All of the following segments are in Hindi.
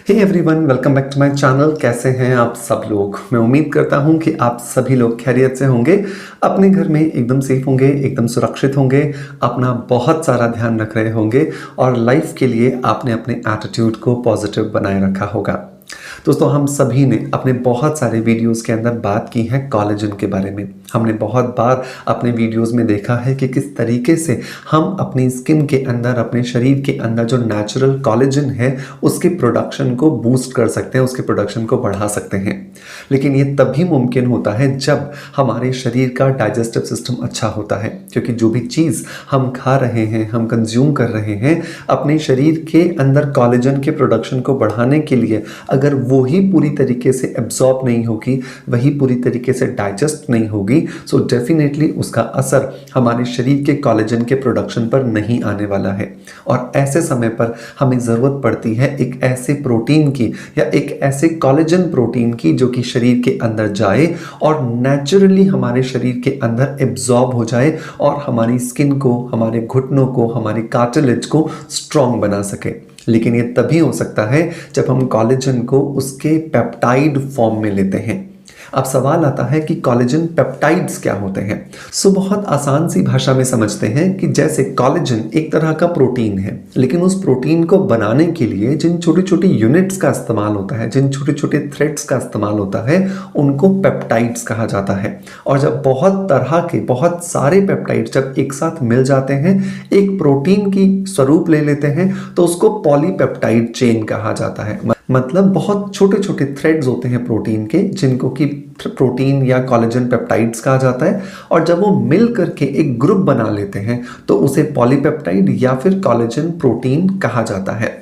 Hey everyone, welcome back to my channel. कैसे हैं आप सब लोग? मैं उम्मीद करता हूं कि आप सभी लोग खैरियत से होंगे, अपने घर में एकदम सेफ होंगे, एकदम सुरक्षित होंगे, अपना बहुत सारा ध्यान रख रहे होंगे और लाइफ के लिए आपने अपने एटीट्यूड को पॉजिटिव बनाए रखा होगा। दोस्तों, हम सभी ने अपने बहुत सारे वीडियोस के अंदर बात की है कोलेजन के बारे में। हमने बहुत बार अपने वीडियोस में देखा है कि किस तरीके से हम अपनी स्किन के अंदर, अपने शरीर के अंदर जो नेचुरल कोलेजन है उसके प्रोडक्शन को बूस्ट कर सकते हैं, उसके प्रोडक्शन को बढ़ा सकते हैं। लेकिन ये तभी मुमकिन होता है जब हमारे शरीर का डाइजेस्टिव सिस्टम अच्छा होता है, क्योंकि जो भी चीज़ हम खा रहे हैं, हम कंज्यूम कर रहे हैं, अपने शरीर के अंदर कोलेजन के प्रोडक्शन को बढ़ाने के लिए अगर वो ही पूरी तरीके से एब्जॉर्ब नहीं होगी, वही पूरी तरीके से डाइजेस्ट नहीं होगी, सो डेफिनेटली उसका असर हमारे शरीर के कोलेजन के प्रोडक्शन पर नहीं आने वाला है। और ऐसे समय पर हमें ज़रूरत पड़ती है एक ऐसे प्रोटीन की या एक ऐसे कोलेजन प्रोटीन की जो कि शरीर के अंदर जाए और नेचुरली हमारे शरीर के अंदर एब्जॉर्ब हो जाए और हमारी स्किन को, हमारे घुटनों को, हमारी कार्टिलेज को स्ट्रॉन्ग बना सके। लेकिन ये तभी हो सकता है जब हम कोलेजन को उसके पेप्टाइड फॉर्म में लेते हैं। अब सवाल आता है कि कोलेजन पेप्टाइड्स क्या होते हैं। बहुत आसान सी भाषा में समझते हैं कि जैसे कोलेजन एक तरह का प्रोटीन है, लेकिन उस प्रोटीन को बनाने के लिए जिन छोटी छोटी यूनिट्स का इस्तेमाल होता है, जिन छोटे छोटे थ्रेड्स का इस्तेमाल होता है, उनको पेप्टाइड्स कहा जाता है। और जब बहुत तरह के, बहुत सारे पेप्टाइड्स जब एक साथ मिल जाते हैं, एक प्रोटीन की स्वरूप ले लेते हैं, तो उसको पॉलीपेप्टाइड चेन कहा जाता है। मतलब बहुत छोटे छोटे थ्रेड्स होते हैं प्रोटीन के, जिनको कि प्रोटीन या कोलेजन पेप्टाइड्स कहा जाता है। और जब वो मिल करके एक ग्रुप बना लेते हैं तो उसे पॉलीपेप्टाइड या फिर कोलेजन प्रोटीन कहा जाता है।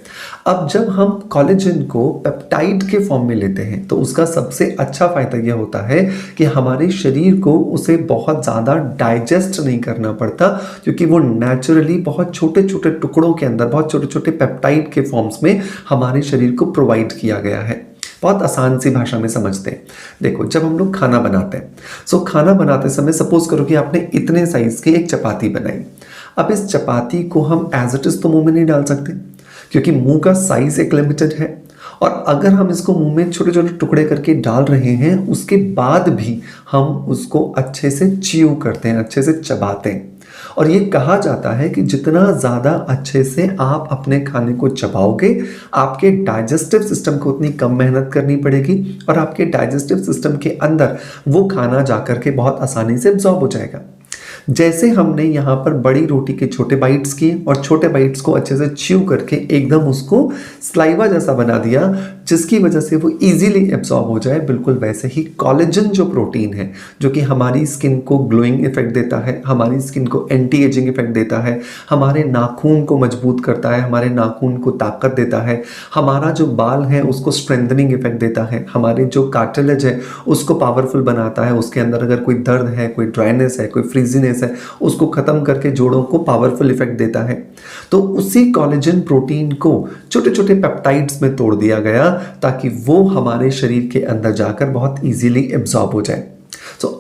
अब जब हम कोलेजन को पेप्टाइड के फॉर्म में लेते हैं तो उसका सबसे अच्छा फायदा यह होता है कि हमारे शरीर को उसे बहुत ज़्यादा डाइजेस्ट नहीं करना पड़ता, क्योंकि वो नेचुरली बहुत छोटे छोटे टुकड़ों के अंदर, बहुत छोटे छोटे पेप्टाइड के फॉर्म्स में हमारे शरीर को प्रोवाइड किया गया है। बहुत आसान सी भाषा में समझते हैं। देखो, जब हम लोग खाना बनाते हैं, खाना बनाते समय सपोज करो कि आपने इतने साइज की एक चपाती बनाई। अब इस चपाती को हम एज इट इज तो मुंह में नहीं डाल सकते, क्योंकि मुंह का साइज एक लिमिटेड है। और अगर हम इसको मुंह में छोटे छोटे टुकड़े करके डाल रहे हैं, उसके बाद भी हम उसको अच्छे से च्यू करते हैं, अच्छे से चबाते हैं। और ये कहा जाता है कि जितना ज़्यादा अच्छे से आप अपने खाने को चबाओगे, आपके डाइजेस्टिव सिस्टम को उतनी कम मेहनत करनी पड़ेगी और आपके डाइजेस्टिव सिस्टम के अंदर वो खाना जाकर के बहुत आसानी से एब्जॉर्ब हो जाएगा। जैसे हमने यहाँ पर बड़ी रोटी के छोटे बाइट्स किए और छोटे बाइट्स को अच्छे से च्यू करके एकदम उसको स्लाइवा जैसा बना दिया, जिसकी वजह से वो इजीली एब्जॉर्ब हो जाए, बिल्कुल वैसे ही कोलेजन जो प्रोटीन है, जो कि हमारी स्किन को ग्लोइंग इफेक्ट देता है, हमारी स्किन को एंटी एजिंग इफेक्ट देता है, हमारे नाखून को मजबूत करता है, हमारे नाखून को ताकत देता है, हमारा जो बाल है उसको स्ट्रेंथनिंग इफेक्ट देता है, हमारे जो कार्टिलेज है उसको पावरफुल बनाता है, उसके अंदर अगर कोई दर्द है, कोई ड्राइनेस है, कोई फ्रीजीनेस है, उसको खत्म करके जोड़ों को पावरफुल इफेक्ट देता है। तो उसी कोलेजन प्रोटीन को छोटे छोटे पेप्टाइड्स में तोड़ दिया गया ताकि वो हमारे शरीर के अंदर जाकर बहुत इजीली एब्जॉर्ब हो जाए।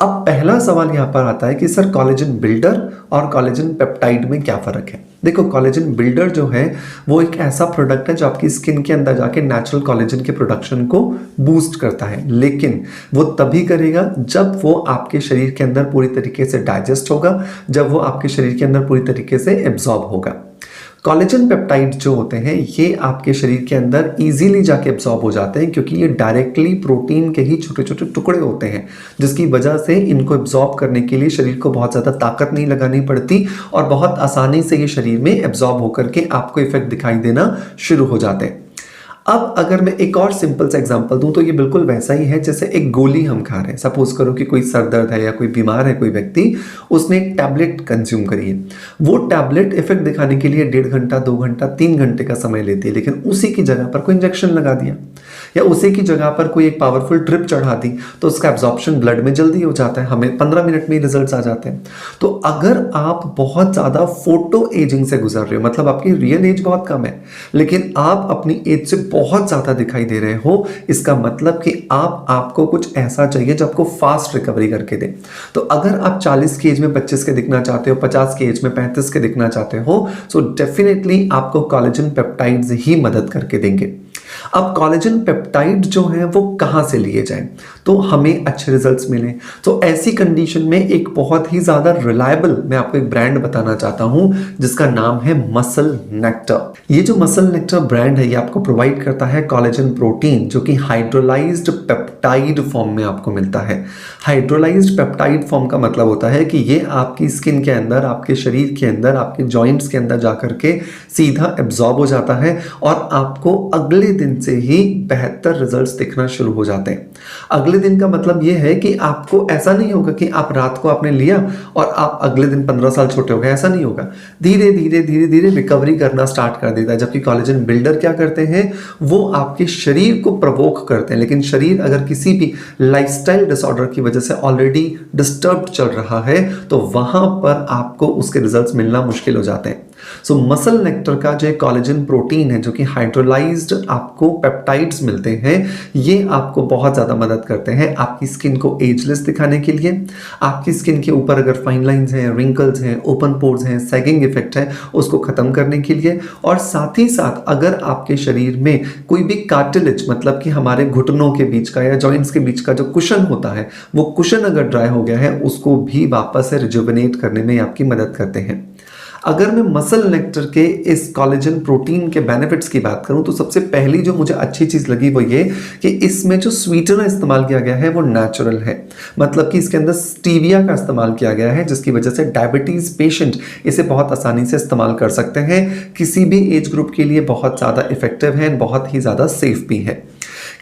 अब पहला सवाल यहाँ पर आता है कि सर, कोलेजन बिल्डर और कोलेजन पेप्टाइड में क्या फर्क है? देखो, कोलेजन बिल्डर जो है वो एक ऐसा प्रोडक्ट है जो आपकी स्किन के अंदर जाके नेचुरल कोलेजन के प्रोडक्शन को बूस्ट करता है, लेकिन वो तभी करेगा जब वो आपके शरीर के अंदर पूरी तरीके से डाइजेस्ट होगा, जब वो आपके शरीर के अंदर पूरी तरीके से एब्जॉर्ब होगा। कोलेजन पेप्टाइड जो होते हैं ये आपके शरीर के अंदर इजीली जाके एब्जॉर्ब हो जाते हैं, क्योंकि ये डायरेक्टली प्रोटीन के ही छोटे छोटे टुकड़े होते हैं, जिसकी वजह से इनको एब्जॉर्ब करने के लिए शरीर को बहुत ज़्यादा ताकत नहीं लगानी पड़ती और बहुत आसानी से ये शरीर में एब्जॉर्ब होकर के आपको इफेक्ट दिखाई देना शुरू हो जाते हैं। अब अगर मैं एक और सिंपल सा एग्जांपल दूं तो ये बिल्कुल वैसा ही है जैसे एक गोली हम खा रहे हैं। सपोज करो कि कोई सर दर्द है या कोई बीमार है कोई व्यक्ति, उसने एक टैबलेट कंज्यूम करी है। वो टैबलेट इफेक्ट दिखाने के लिए 1.5 घंटा, 2 घंटा, 3 घंटे का समय लेती है, लेकिन उसी की जगह पर कोई इंजेक्शन लगा दिया या उसी की जगह पर कोई एक पावरफुल ड्रिप चढ़ा दी तो उसका एब्जॉर्प्शन ब्लड में जल्दी हो जाता है, हमें 15 मिनट में रिजल्ट्स आ जाते हैं। तो अगर आप बहुत ज़्यादा फोटो एजिंग से गुजर रहे हो, मतलब आपकी रियल एज बहुत कम है लेकिन आप अपनी एज से बहुत ज़्यादा दिखाई दे रहे हो, इसका मतलब कि आपको कुछ ऐसा चाहिए जो आपको फास्ट रिकवरी करके दे। तो अगर आप 40 की एज में 25 के दिखना चाहते हो, 50 की एज में 35 के दिखना चाहते हो, सो डेफिनेटली आपको कोलेजन पेप्टाइड्स ही मदद करके देंगे। अब कोलेजन पेप्टाइड जो है वो कहाँ से लिए जाएं तो हमें अच्छे रिजल्ट्स मिले, तो ऐसी कंडीशन में एक बहुत ही ज़्यादा रिलायबल मैं आपको एक ब्रांड बताना चाहता हूँ जिसका नाम है मसल नेक्टर। ये जो मसल नेक्टर ब्रांड है ये आपको प्रोवाइड करता है कोलेजन प्रोटीन जो कि हाइड्रोलाइज्ड पेप्टाइड फॉर्म में आपको मिलता है। हाइड्रोलाइज्ड पेप्टाइड फॉर्म का मतलब होता है कि ये आपकी स्किन के अंदर, आपके शरीर के अंदर, आपके जॉइंट्स के अंदर जाकर के सीधा एब्जॉर्ब हो जाता है और आपको अगले दिन से ही बेहतर रिजल्ट्स दिखना शुरू हो जाते हैं। अगले दिन का मतलब ये है कि आपको ऐसा नहीं होगा कि आप रात को आपने लिया और आप अगले दिन 15 साल छोटे हो गए, ऐसा नहीं होगा। धीरे धीरे धीरे धीरे रिकवरी करना स्टार्ट कर देता है। जबकि कोलेजन बिल्डर क्या करते हैं, वो आपके शरीर को प्रवोक करते हैं, लेकिन शरीर अगर किसी भी लाइफस्टाइल डिसऑर्डर की वजह से ऑलरेडी डिस्टर्ब चल रहा है तो वहां पर आपको उसके रिजल्ट्स मिलना मुश्किल हो जाते हैं। सो मसल नेक्टर का जो कोलेजन प्रोटीन है जो कि हाइड्रोलाइज्ड आपको पेप्टाइड्स मिलते हैं, ये आपको बहुत ज़्यादा मदद करते हैं आपकी स्किन को एजलेस दिखाने के लिए। आपकी स्किन के ऊपर अगर फाइन लाइंस हैं, रिंकल्स हैं, ओपन पोर्स हैं, सैगिंग इफेक्ट है, उसको ख़त्म करने के लिए। और साथ ही साथ अगर आपके शरीर में कोई भी कार्टिलेज मतलब कि हमारे घुटनों के बीच का या जॉइंट्स के बीच का जो कुशन होता है, वो कुशन अगर ड्राई हो गया है उसको भी वापस से रिजुविनेट करने में आपकी मदद करते हैं। अगर मैं मसल नेक्टर के इस कोलेजन प्रोटीन के बेनिफिट्स की बात करूं तो सबसे पहली जो मुझे अच्छी चीज़ लगी वो ये कि इसमें जो स्वीटनर इस्तेमाल किया गया है वो नेचुरल है। मतलब कि इसके अंदर स्टीविया का इस्तेमाल किया गया है जिसकी वजह से डायबिटीज़ पेशेंट इसे बहुत आसानी से इस्तेमाल कर सकते हैं। किसी भी एज ग्रुप के लिए बहुत ज़्यादा इफेक्टिव है, बहुत ही ज़्यादा सेफ भी है।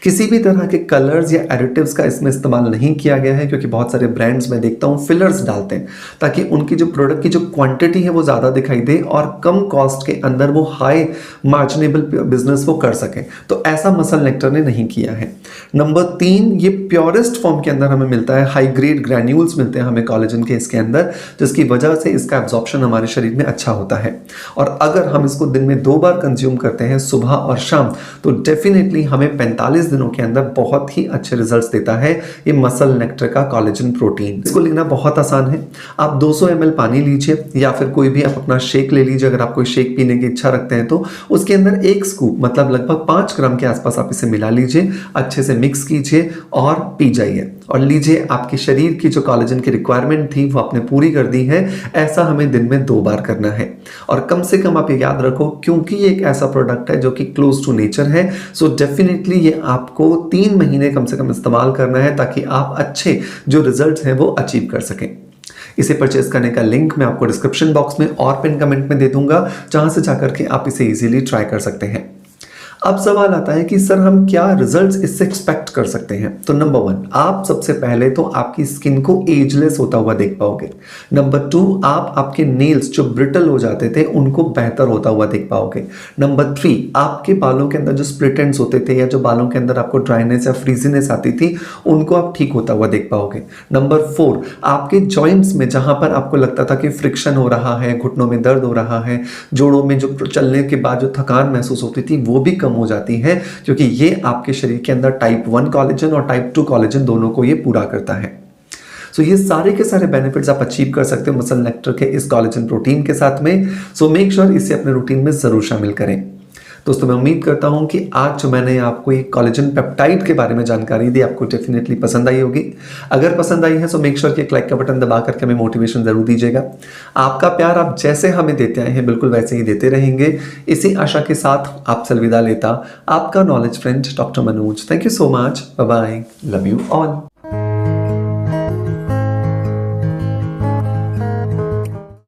किसी भी तरह के कलर्स या एडिटिव्स का इसमें इस्तेमाल नहीं किया गया है, क्योंकि बहुत सारे ब्रांड्स में देखता हूँ फिलर्स डालते हैं ताकि उनकी जो प्रोडक्ट की जो क्वांटिटी है वो ज़्यादा दिखाई दे और कम कॉस्ट के अंदर वो हाई मार्जिनेबल बिजनेस वो कर सकें। तो ऐसा मसल नेक्टर ने नहीं किया है। नंबर 3, ये प्योरेस्ट फॉर्म के अंदर हमें मिलता है, हाई ग्रेड ग्रैन्यूल्स मिलते हैं हमें कोलेजन के इसके अंदर, जिसकी वजह से इसका एब्जॉर्प्शन हमारे शरीर में अच्छा होता है। और अगर हम इसको दिन में 2 बार कंज्यूम करते हैं, सुबह और शाम, तो डेफिनेटली हमें 45 दिनों के अंदर बहुत ही अच्छे रिजल्ट्स देता है ये मसल नेक्टर का कोलेजन प्रोटीन। इसको लेना बहुत आसान है। आप 200 ml पानी लीजिए या फिर कोई भी आप अपना शेक ले लीजिए। अगर आप कोई शेक पीने की इच्छा रखते हैं तो उसके अंदर 1 स्कूप मतलब लगभग 5 ग्राम के आसपास आप इसे मिला लीजिए, अच्छे से मिक्स कीजिए और पी जाइए और लीजिए। आपके शरीर की जो कोलेजन की रिक्वायरमेंट थी वो आपने पूरी कर दी है। ऐसा हमें दिन में 2 बार करना है और कम से कम आप ये याद रखो, क्योंकि ये एक ऐसा प्रोडक्ट है जो कि क्लोज टू नेचर है, सो डेफिनेटली ये आपको 3 महीने कम से कम इस्तेमाल करना है ताकि आप अच्छे जो रिजल्ट्स हैं वो अचीव कर सकें। इसे परचेज करने का लिंक मैं आपको डिस्क्रिप्शन बॉक्स में और पिन कमेंट में दे दूंगा, जहां से जाकर के आप इसे इजीली ट्राई कर सकते हैं। अब सवाल आता है कि सर हम क्या रिजल्ट्स इससे एक्सपेक्ट कर सकते हैं। तो नंबर 1, आप सबसे पहले तो आपकी स्किन को एजलेस होता हुआ देख पाओगे। नंबर 2, आप आपके नेल्स जो ब्रिटल हो जाते थे उनको बेहतर होता हुआ देख पाओगे। नंबर 3, आपके बालों के अंदर जो स्प्लिट एंड्स होते थे या जो बालों के अंदर आपको ड्राइनेस या फ्रीजीनेस आती थी उनको आप ठीक होता हुआ देख पाओगे। नंबर 4, आपके जॉइंट्स में जहां पर आपको लगता था कि फ्रिक्शन हो रहा है, घुटनों में दर्द हो रहा है, जोड़ों में जो चलने के बाद जो थकान महसूस होती थी वो भी कम हो जाती है, क्योंकि ये आपके शरीर के अंदर टाइप 1 कोलेजन और टाइप 2 कोलेजन दोनों को ये पूरा करता है। सो ये सारे के सारे बेनिफिट्स आप अचीव कर सकते हो मसल नेक्टर के इस कोलेजन प्रोटीन के साथ में। सो मेक श्योर इसे अपने रूटीन में जरूर शामिल करें। दोस्तों मैं उम्मीद करता हूं कि आज जो मैंने आपको ये कोलेजन पेप्टाइड के बारे में जानकारी दी आपको डेफिनेटली पसंद आई होगी। अगर पसंद आई है तो मेक श्योर कि एक लाइक का बटन दबा करके हमें मोटिवेशन जरूर दीजिएगा। आपका प्यार आप जैसे हमें देते आए हैं बिल्कुल वैसे ही देते रहेंगे, इसी आशा के साथ आपसे अलविदा लेता आपका knowledge friend doctor Manoj. Thank you so much, bye bye, love you all.